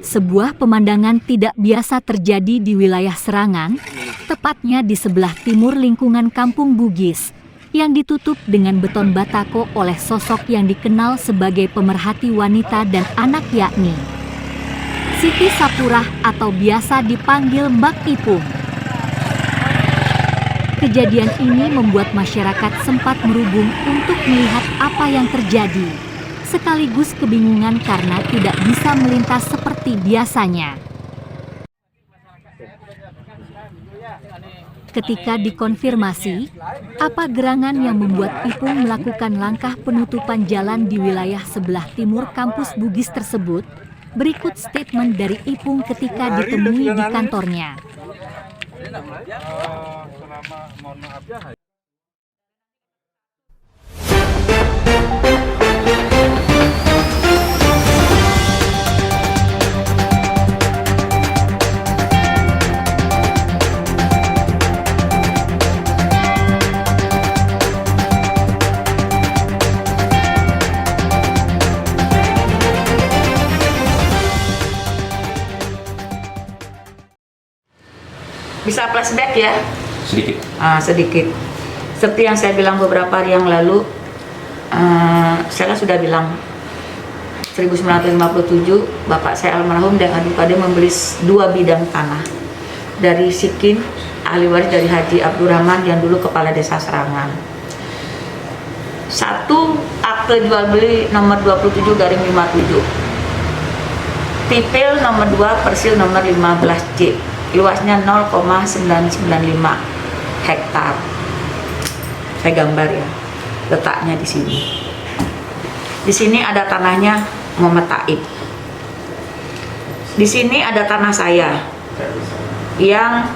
Sebuah pemandangan tidak biasa terjadi di wilayah Serangan, tepatnya di sebelah timur lingkungan Kampung Bugis, yang ditutup dengan beton batako oleh sosok yang dikenal sebagai pemerhati wanita dan anak, yakni Siti Sapurah atau biasa dipanggil Mbak Ipung. Kejadian ini membuat masyarakat sempat merubung untuk melihat apa yang terjadi, sekaligus kebingungan karena tidak bisa melintas seperti biasanya. Ketika dikonfirmasi, apa gerangan yang membuat Ipung melakukan langkah penutupan jalan di wilayah sebelah timur kampus Bugis tersebut, berikut statement dari Ipung ketika ditemui di kantornya. Bisa flashback ya? Sedikit. Sedikit. Seperti yang saya bilang beberapa hari yang lalu, saya sudah bilang 1957 bapak saya almarhum dan Adik Kadir membeli 2 bidang tanah dari Sikin, ahli waris dari Haji Abdurrahman yang dulu kepala desa Serangan. 1 akte jual beli nomor 27/57, tipil nomor 2 persil nomor 15C, luasnya 0,995 hektar. Saya gambar ya, letaknya di sini. Di sini ada tanahnya Muhammad Taib. Di sini ada tanah saya yang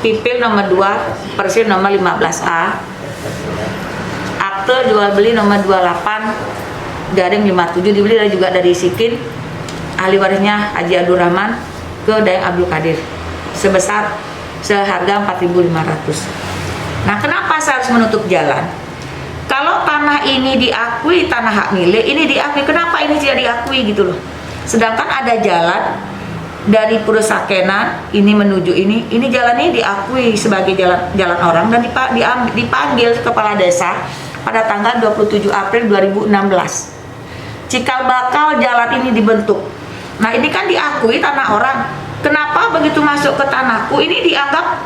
tipil nomor 2 persil nomor 15A, akte jual beli nomor 28/57 dibeli juga dari Sikin, ahli warisnya Haji Abdurrahman ke Dayang Abdul Kadir sebesar seharga 4.500. Nah, kenapa saya harus menutup jalan? Kalau tanah ini diakui tanah hak milik, ini diakui, kenapa ini tidak diakui gitu loh? Sedangkan ada jalan dari Purusakenan ini menuju ini jalan ini diakui sebagai jalan orang dan dipanggil kepala desa pada tanggal 27 April 2016. Cikal bakal jalan ini dibentuk. Nah, ini kan diakui tanah orang. Kenapa begitu masuk ke tanahku ini dianggap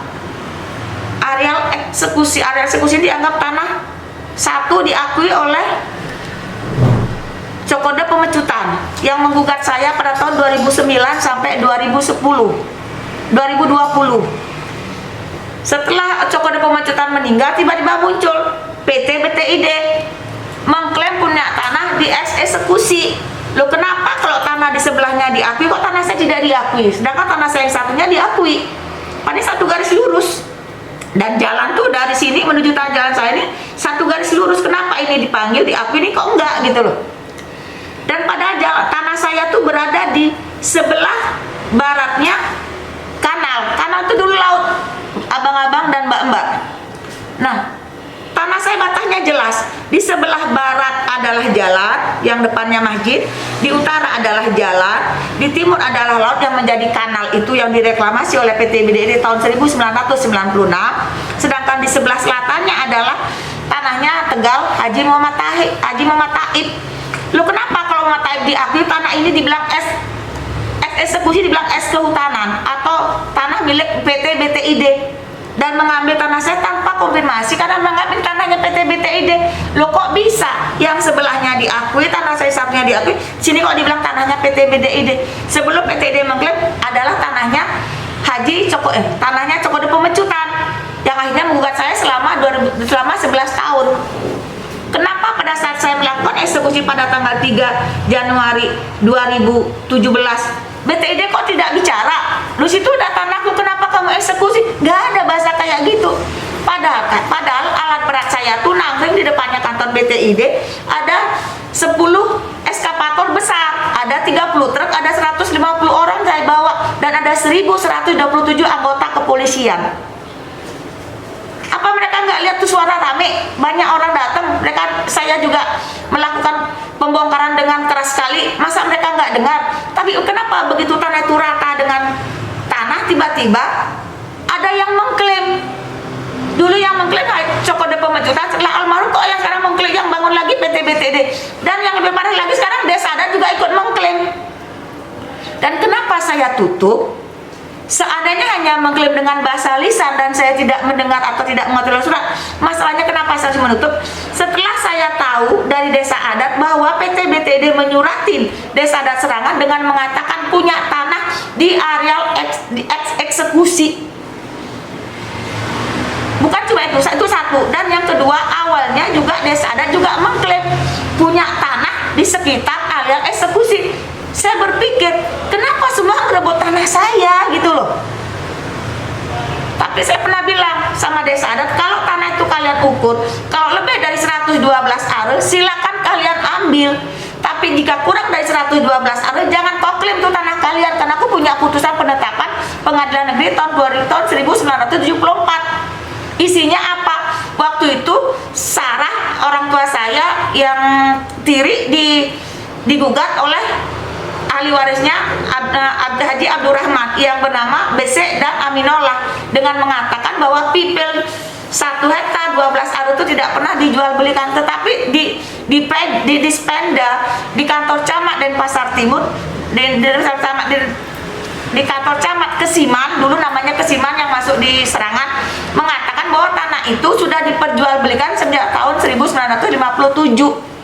area eksekusi dianggap tanah satu diakui oleh Cokoda Pemecutan yang menggugat saya pada tahun 2009 sampai 2020. Setelah Cokoda Pemecutan meninggal, tiba-tiba muncul PT BTID mengklaim punya tanah di eksekusi. Loh, kenapa kalau tanah di sebelahnya diakui, kok tanah saya tidak diakui? Sedangkan tanah saya yang satunya diakui. Ini 1 garis lurus. Dan jalan tuh dari sini menuju jalan saya ini 1 garis lurus. Kenapa ini dipanggil, diakui, ini kok enggak gitu loh. Dan pada jalan tanah saya tuh berada di sebelah baratnya kanal. Kanal itu dulu laut, abang-abang dan mbak-mbak. Nah, tanah saya batasnya jelas. Di sebelah barat adalah jalan yang depannya masjid, di utara adalah jalan, di timur adalah laut yang menjadi kanal itu yang direklamasi oleh PT BDID tahun 1996. Sedangkan di sebelah selatannya adalah tanahnya Tegal Haji Muhammad Taib. Loh, kenapa kalau Muhammad Taib diakui tanah ini dibilang eksekusi, dibilang kehutanan atau tanah milik PT BTID? Dan mengambil tanah saya tanpa konfirmasi karena mengambil tanahnya PT BTID. Loh, kok bisa yang sebelahnya diakui, tanah saya satunya diakui, sini kok dibilang tanahnya PT BTID? Sebelum PTID mengklaim adalah tanahnya tanahnya Cokoda Pemecutan yang akhirnya menggugat saya selama 11 tahun. Kenapa pada saat saya melakukan eksekusi pada tanggal 3 Januari 2017 BTID kok tidak bicara? Lu situ udah tanahku, kenapa kamu eksekusi? Gak ada bahasa kayak gitu. Padahal alat berat saya tuh nangkring di depannya kantor BTID ada 10 eskavator besar, ada 30 truk, ada 150 orang saya bawa, dan ada 1127 anggota kepolisian. Apa mereka nggak lihat tuh suara rame, banyak orang datang? Saya juga melakukan pembongkaran dengan keras sekali, masa mereka nggak dengar? Tapi kenapa begitu tanah itu rata dengan tanah, tiba-tiba ada yang mengklaim? Dulu yang mengklaim Cokode Pemecutan, setelah almarhum kok yang sekarang mengklaim, yang bangun lagi PT BTD. Dan yang lebih parah lagi sekarang Desa Adat juga ikut mengklaim. Dan kenapa saya tutup? Seandainya hanya mengklaim dengan bahasa lisan dan saya tidak mendengar atau tidak mengerti surat, masalahnya kenapa saya harus menutup? Setelah saya tahu dari Desa Adat bahwa PT BTD menyuratin Desa Adat Serangan dengan mengatakan punya tanah di areal eksekusi. Bukan cuma itu satu. Dan yang kedua, awalnya juga Desa Adat juga mengklaim punya tanah di sekitar areal eksekusi. Saya berpikir, kenapa semua merebut tanah saya gitu loh. Tapi saya pernah bilang sama Desa Adat, kalau tanah itu kalian ukur, kalau lebih dari 112 are, silakan kalian ambil. Tapi jika kurang dari 112 are, jangan kau klaim tuh tanah kalian. Karena aku punya putusan penetapan Pengadilan Negeri tahun 1974. Isinya apa? Waktu itu Sarah, orang tua saya yang tiri, digugat oleh ahli warisnya Haji Abdurrahman yang bernama BC dan Aminollah dengan mengatakan bahwa pipil 1 hektar 12 are itu tidak pernah dijual belikan, tetapi di dispenda di kantor camat Denpasar Timur, di kantor camat Kesiman, dulu namanya Kesiman yang masuk di Serangan, mengatakan bahwa tanah itu sudah diperjualbelikan sejak tahun 1957.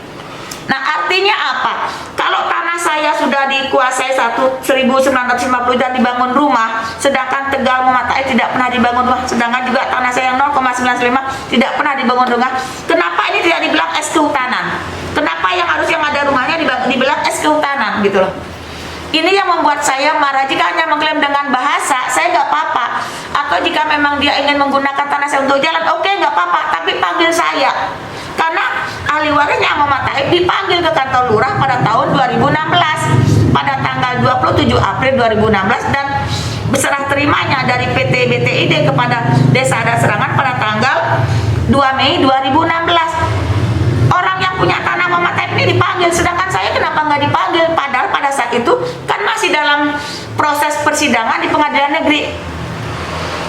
Nah, artinya apa? Kalau tanah saya sudah dikuasai 1950 dan dibangun rumah, sedangkan Tegal Muamatai tidak pernah dibangun rumah, sedangkan juga tanah saya yang 0,95 tidak pernah dibangun rumah, kenapa ini tidak dibilang es kehutanan? Kenapa yang ada rumahnya dibilang es kehutanan gitu loh? Ini yang membuat saya marah. Jika hanya mengklaim dengan bahasa, saya nggak apa-apa. Atau jika memang dia ingin menggunakan tanah saya untuk jalan, oke, nggak apa-apa, tapi panggil saya. Karena ahli warisnya Muhammad Taib dipanggil ke kantor lurah pada tahun 2016 pada tanggal 27 April 2016 dan berserah terimanya dari PT BTID kepada Desa Adat Serangan pada tanggal 2 Mei 2016. Orang yang punya tanah Muhammad Taib ini dipanggil, sedangkan saya kenapa nggak dipanggil? Padahal pada saat itu kan masih dalam proses persidangan di Pengadilan Negeri.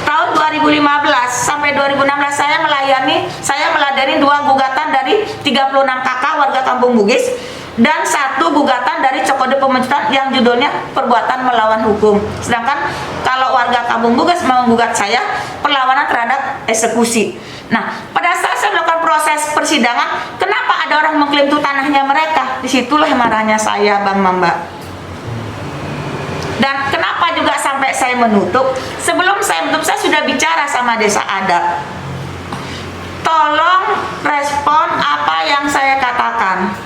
Tahun 2015 sampai 2016 saya meladeni 2 gugatan dari 36 kakak warga Kampung Bugis dan 1 gugatan dari Cokode Pemecutan yang judulnya perbuatan melawan hukum. Sedangkan kalau warga Kampung Bugis menggugat saya perlawanan terhadap eksekusi. Nah, pada saat saya melakukan proses persidangan, kenapa ada orang mengklaim itu tanahnya mereka? Disitulah marahnya saya, Bang Mamba. Dan kenapa juga sampai saya menutup? Sebelum saya menutup, saya sudah bicara sama Desa Adat. Tolong respon apa yang saya katakan.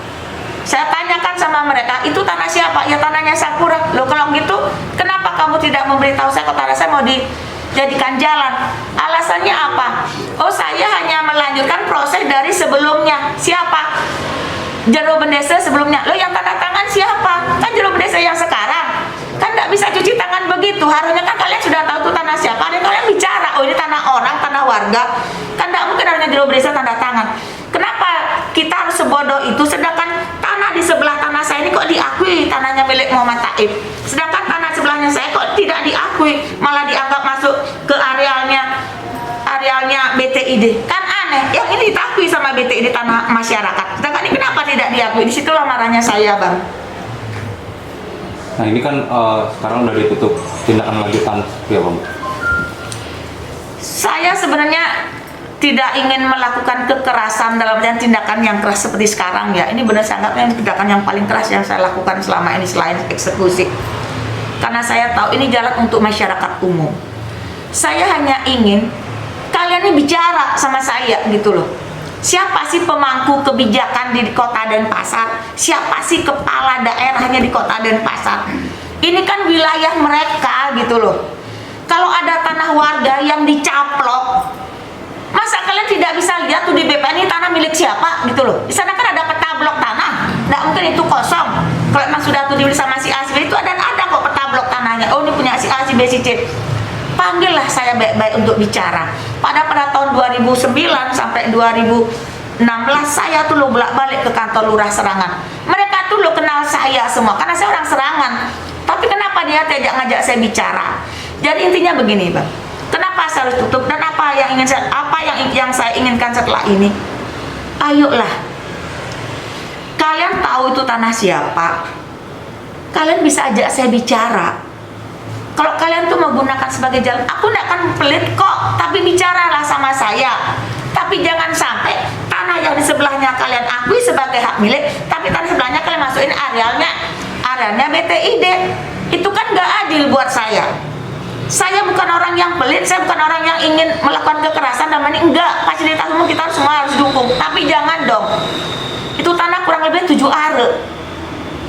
Saya tanyakan sama mereka, itu tanah siapa? Ya tanahnya Sakura. Loh kalau gitu, kenapa kamu tidak memberitahu saya kalau tanah saya mau dijadikan jalan? Alasannya apa? Oh, saya hanya melanjutkan proses dari sebelumnya. Siapa? Jero Bendesa sebelumnya. Loh yang tanda tangan siapa? Kan Jero Bendesa yang sekarang. Kan nggak bisa cuci tangan begitu. Harusnya kan kalian sudah tahu itu tanah siapa. Dan kalian bicara, oh ini tanah orang, tanah warga. Kan nggak mungkin harusnya Jero Bendesa tanda tangan. Kenapa kita harus sebodoh itu? Sedangkan tanah di sebelah tanah saya ini kok diakui tanahnya milik Muhammad Taib. Sedangkan tanah sebelahnya saya kok tidak diakui, malah dianggap masuk ke arealnya BTID. Kan aneh. Yang ini diakui sama BTID tanah masyarakat. Sedangkan ini kenapa tidak diakui? Disitulah marahnya saya, Bang. Nah ini kan sekarang udah ditutup, tindakan lanjutan ya Bang? Saya sebenarnya tidak ingin melakukan kekerasan dalam tindakan yang keras seperti sekarang ya. Ini benar saya anggapnya tindakan yang paling keras yang saya lakukan selama ini selain eksekusi. Karena saya tahu ini jalan untuk masyarakat umum. Saya hanya ingin kalian ini bicara sama saya gitu loh. Siapa sih pemangku kebijakan di kota Denpasar? Siapa sih kepala daerahnya di kota Denpasar? Ini kan wilayah mereka gitu loh. Kalau ada tanah warga yang dicaplok, masa kalian tidak bisa lihat tuh di BPN ini tanah milik siapa gitu loh? Di sana kan ada peta blok tanah, nggak mungkin itu kosong. Kalau memang sudah tuh dibeli sama si A, si B itu ada kok peta blok tanahnya. Oh ini punya si A, si B, si C. Panggillah saya baik-baik untuk bicara. Pada tahun 2009 sampai 2016 saya tuh lo bolak-balik ke kantor lurah Serangan. Mereka tuh lo kenal saya semua karena saya orang Serangan. Tapi kenapa dia tidak ngajak saya bicara? Jadi intinya begini, Bang. Kenapa saya harus tutup dan apa yang saya inginkan setelah ini? Ayolah. Kalian tahu itu tanah siapa? Kalian bisa ajak saya bicara. Kalau kalian tuh menggunakan sebagai jalan, aku tidak akan pelit kok, tapi bicaralah sama saya. Tapi jangan sampai tanah yang di sebelahnya kalian akui sebagai hak milik, tapi tanah sebelahnya kalian masukin arealnya BTID. Itu kan gak adil buat saya. Saya bukan orang yang pelit, saya bukan orang yang ingin melakukan kekerasan dan ini enggak. Fasilitas umum kita semua harus dukung, tapi jangan dong. Itu tanah kurang lebih 7 are.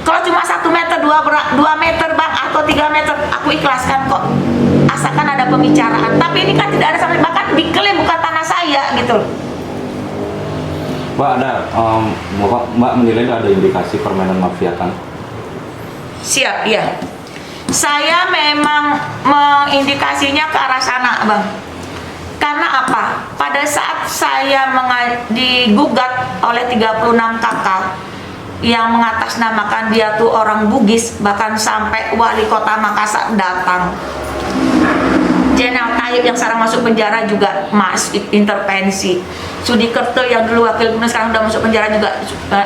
Kalau cuma 1 meter, 2 meter Bang, atau 3 meter, aku ikhlaskan kok. Asalkan ada pembicaraan. Tapi ini kan tidak ada sama, bahkan diklaim bukan tanah saya gitu. Mbak Mbak menilai ada indikasi permainan mafia kan? Siap, iya. Saya memang mengindikasinya ke arah sana, Bang. Karena apa? Pada saat saya digugat oleh 36 kakak yang mengatasnamakan dia tuh orang Bugis, bahkan sampai wali kota Makassar datang. Jenderal Tayyip yang sekarang masuk penjara juga intervensi. Sudikerto yang dulu wakil gubernur sekarang udah masuk penjara juga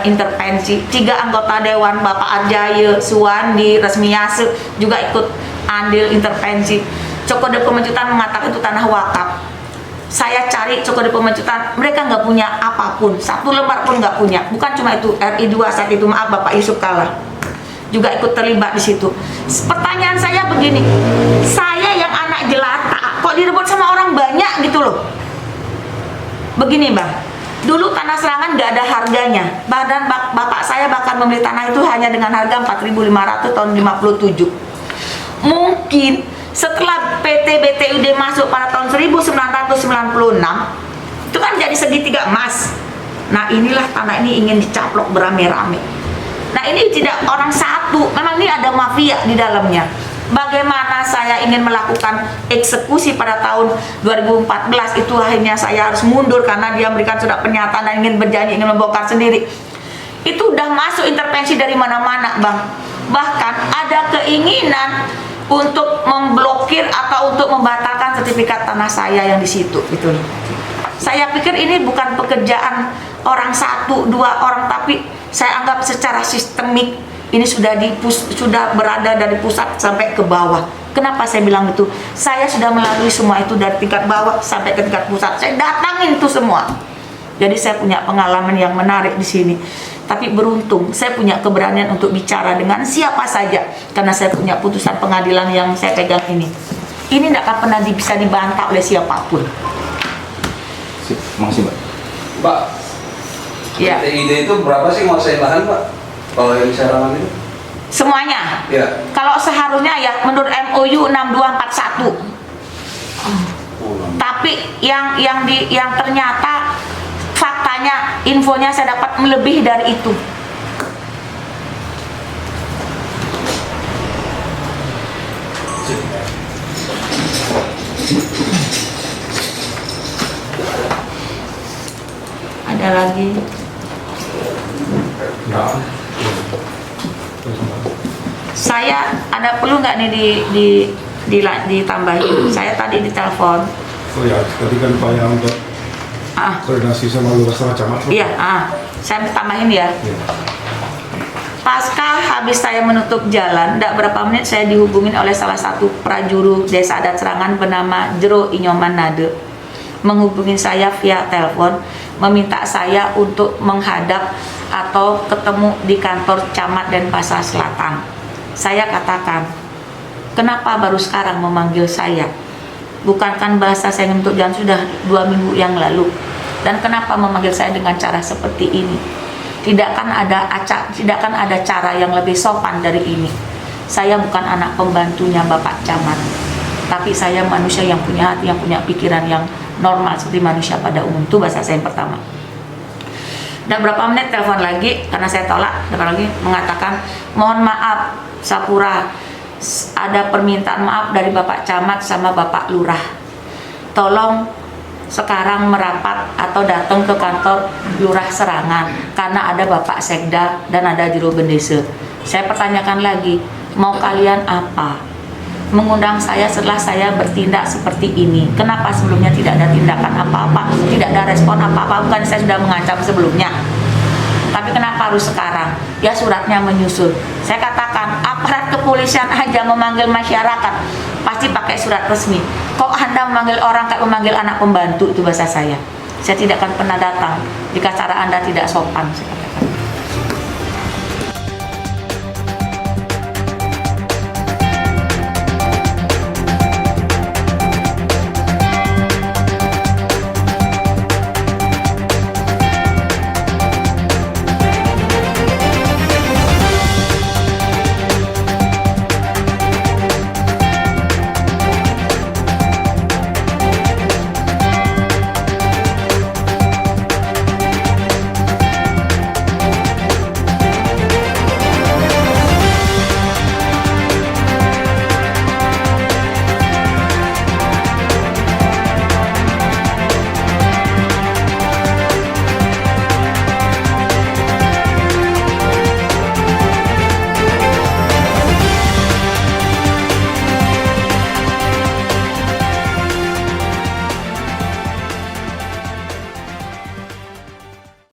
intervensi. 3 anggota dewan, Bapak Arjaya, Suwandi, Resmiase juga ikut andil intervensi. Coko Depo Mencutan mengatakan itu tanah wakaf. Saya cari Coko Depo Mencutan, mereka nggak punya apapun, 1 lembar pun nggak punya. Bukan cuma itu, RI2 saat itu, maaf Bapak Yusuf Kala juga ikut terlibat di situ. Pertanyaan saya begini, saya yang anak jelata kok direbut sama orang banyak gitu loh. Begini Bang, dulu tanah Serangan nggak ada harganya. Badan bapak saya bahkan membeli tanah itu hanya dengan harga 4.500 tahun 57. Mungkin setelah PT BTUD masuk pada tahun 1996, itu kan jadi segitiga emas. Nah inilah tanah ini ingin dicaplok berame-rame. Nah ini tidak orang satu, memang ini ada mafia di dalamnya. Bagaimana saya ingin melakukan eksekusi pada tahun 2014 itu akhirnya saya harus mundur karena dia memberikan surat pernyataan dan ingin berjanji ingin membongkar sendiri. Itu udah masuk intervensi dari mana-mana Bang. Bahkan ada keinginan untuk memblokir atau untuk membatalkan sertifikat tanah saya yang di situ gitu. Saya pikir ini bukan pekerjaan orang 1, 2 orang, tapi saya anggap secara sistemik ini sudah berada dari pusat sampai ke bawah. Kenapa saya bilang itu? Saya sudah melalui semua itu dari tingkat bawah sampai ke tingkat pusat. Saya datangin itu semua. Jadi saya punya pengalaman yang menarik di sini. Tapi beruntung saya punya keberanian untuk bicara dengan siapa saja karena saya punya putusan pengadilan yang saya pegang ini. Ini tidak akan pernah bisa dibantah oleh siapapun. Makasih Mbak. Mbak, Ya. BTID itu berapa sih nguasain lahan Pak? Kalau yang di Serangan itu? Semuanya. Ya. Kalau seharusnya ya menurut MOU 6241. Tapi yang ternyata faktanya infonya saya dapat melebihi dari itu. Ada lagi. Saya ada perlu nggak nih ditambahin? Saya tadi ditelepon. Oh ya, tadi kan Pak yang untuk koordinasi sama lurah sama camat. Iya, saya tambahin ya. Pasca habis saya menutup jalan, tidak berapa menit saya dihubungin oleh salah satu prajuru desa adat Serangan bernama Jero Inyoman Nade. Menghubungi saya via telepon, meminta saya untuk menghadap atau ketemu di kantor camat Denpasar Selatan. Saya katakan, kenapa baru sekarang memanggil saya? Bukankah bahasa saya untuk jalan sudah 2 minggu yang lalu? Dan kenapa memanggil saya dengan cara seperti ini? Tidak kan ada cara yang lebih sopan dari ini. Saya bukan anak pembantunya Bapak Camat, tapi saya manusia yang punya hati, yang punya pikiran yang normal seperti manusia pada umum. Itu bahasa saya yang pertama. Dan berapa menit telepon lagi, karena saya tolak, telepon lagi mengatakan, mohon maaf Sapura, ada permintaan maaf dari Bapak Camat sama Bapak Lurah. Tolong sekarang merapat atau datang ke kantor Lurah Serangan karena ada Bapak Sekda dan ada Juru Bendesa. Saya pertanyakan lagi, mau kalian apa? Mengundang saya setelah saya bertindak seperti ini. Kenapa sebelumnya tidak ada tindakan apa-apa, tidak ada respon apa-apa? Bukan saya sudah mengancam sebelumnya. Tapi kenapa harus sekarang? Ya suratnya menyusul. Saya katakan aparat kepolisian aja memanggil masyarakat pasti pakai surat resmi. Kok Anda memanggil orang kayak memanggil anak pembantu, itu bahasa saya. Saya tidak akan pernah datang jika cara Anda tidak sopan.